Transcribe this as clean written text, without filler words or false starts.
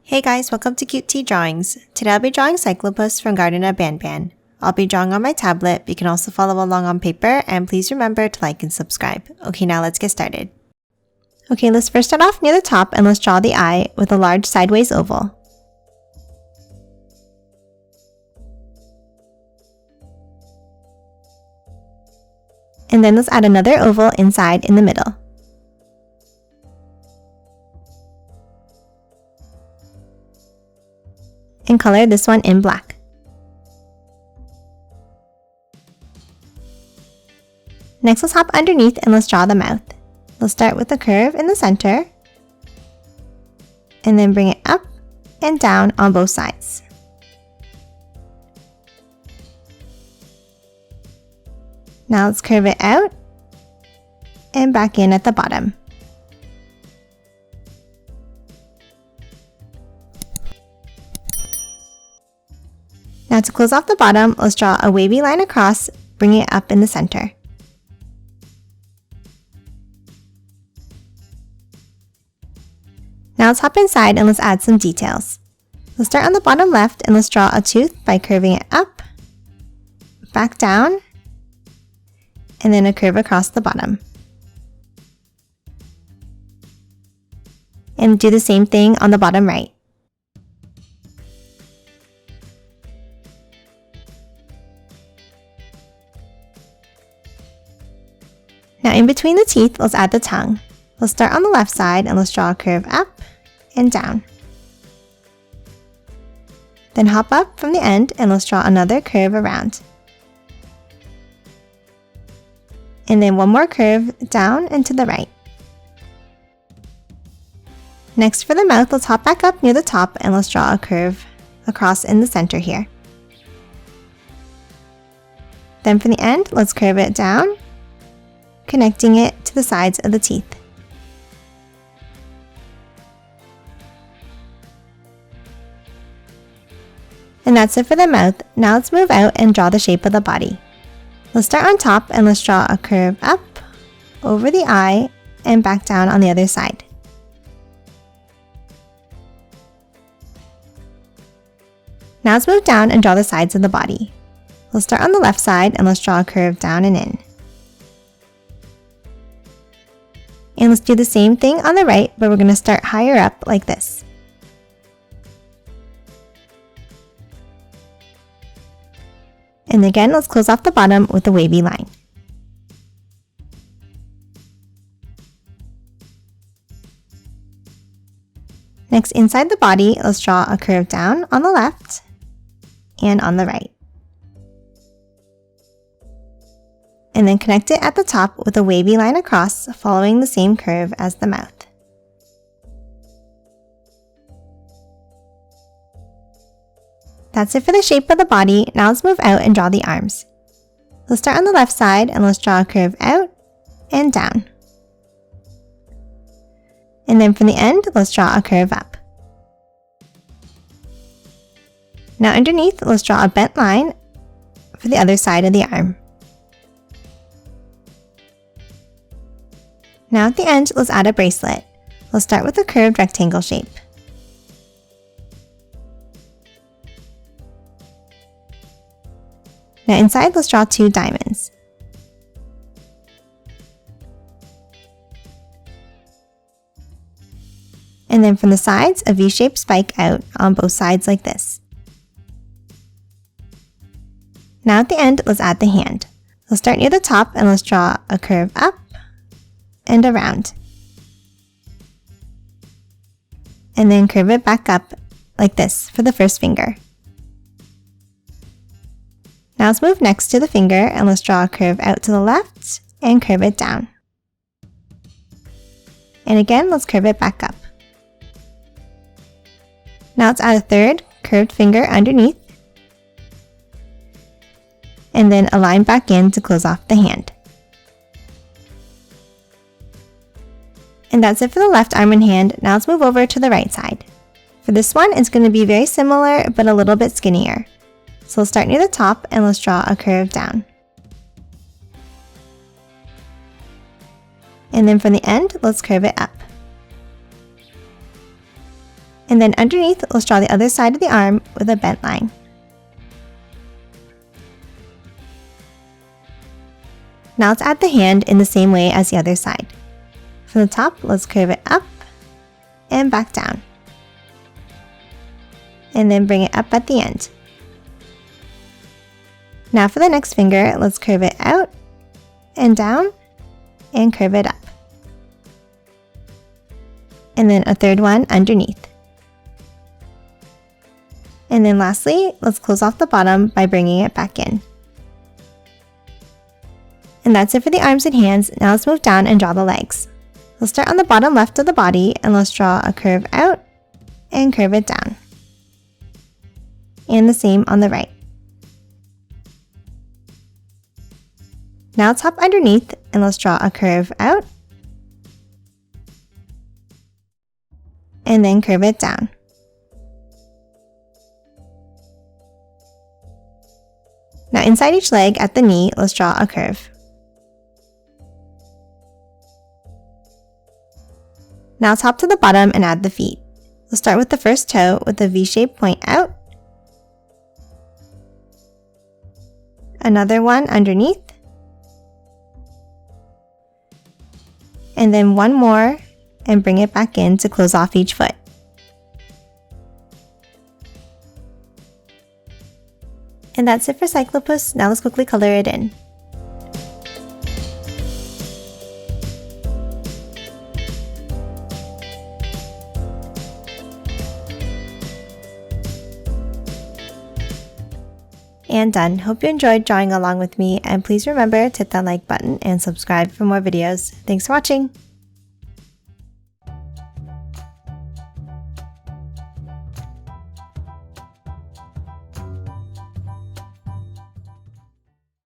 Hey guys, welcome to Cute Tea Drawings. Today I'll be drawing Cyclopus from Garten of Banban. I'll be drawing on my tablet, but you can also follow along on paper, and please remember to like and subscribe. Okay, now let's get started. Okay, let's first start off near the top and let's draw the eye with a large sideways oval. And then let's add another oval inside in the middle. And color this one in black. Next, let's hop underneath and let's draw the mouth. We'll start with a curve in the center, and then bring it up and down on both sides. Now let's curve it out and back in at the bottom. Now to close off the bottom, let's draw a wavy line across, bringing it up in the center. Now let's hop inside and let's add some details. Let's start on the bottom left and let's draw a tooth by curving it up, back down, and then a curve across the bottom. And do the same thing on the bottom right. Now in between the teeth, let's add the tongue. Let's start on the left side and let's draw a curve up and down. Then hop up from the end and let's draw another curve around. And then one more curve down and to the right. Next for the mouth, let's hop back up near the top and let's draw a curve across in the center here. Then for the end, let's curve it down, connecting it to the sides of the teeth. And that's it for the mouth. Now let's move out and draw the shape of the body. Let's start on top and let's draw a curve up, over the eye, and back down on the other side. Now let's move down and draw the sides of the body. Let's start on the left side and let's draw a curve down and in. And let's do the same thing on the right, but we're going to start higher up like this. And again, let's close off the bottom with a wavy line. Next, inside the body, let's draw a curve down on the left and on the right. And then connect it at the top with a wavy line across, following the same curve as the mouth. That's it for the shape of the body. Now let's move out and draw the arms. Let's start on the left side and let's draw a curve out and down. And then from the end, let's draw a curve up. Now underneath, let's draw a bent line for the other side of the arm. Now at the end, let's add a bracelet. Let's start with a curved rectangle shape. Now inside, let's draw 2 diamonds. And then from the sides, a V-shaped spike out on both sides like this. Now at the end, let's add the hand. Let's start near the top and let's draw a curve up and around. And then curve it back up like this for the first finger. Now let's move next to the finger and let's draw a curve out to the left and curve it down. And again, let's curve it back up. Now let's add a third curved finger underneath and then a line back in to close off the hand. And that's it for the left arm and hand. Now let's move over to the right side. For this one, it's going to be very similar but a little bit skinnier. So let's start near the top and let's draw a curve down. And then from the end, let's curve it up. And then underneath, let's draw the other side of the arm with a bent line. Now let's add the hand in the same way as the other side. From the top, let's curve it up and back down. And then bring it up at the end. Now for the next finger, let's curve it out and down and curve it up. And then a third one underneath. And then lastly, let's close off the bottom by bringing it back in. And that's it for the arms and hands. Now let's move down and draw the legs. Let's start on the bottom left of the body and let's draw a curve out and curve it down. And the same on the right. Now let's hop underneath and let's draw a curve out and then curve it down. Now inside each leg at the knee, let's draw a curve. Now let's hop to the bottom and add the feet. Let's start with the first toe with a V-shaped point out, another one underneath, and then one more and bring it back in to close off each foot. And that's it for Cyclopus. Now let's quickly color it in. And done. Hope you enjoyed drawing along with me, and please remember to hit that like button and subscribe for more videos. Thanks for watching!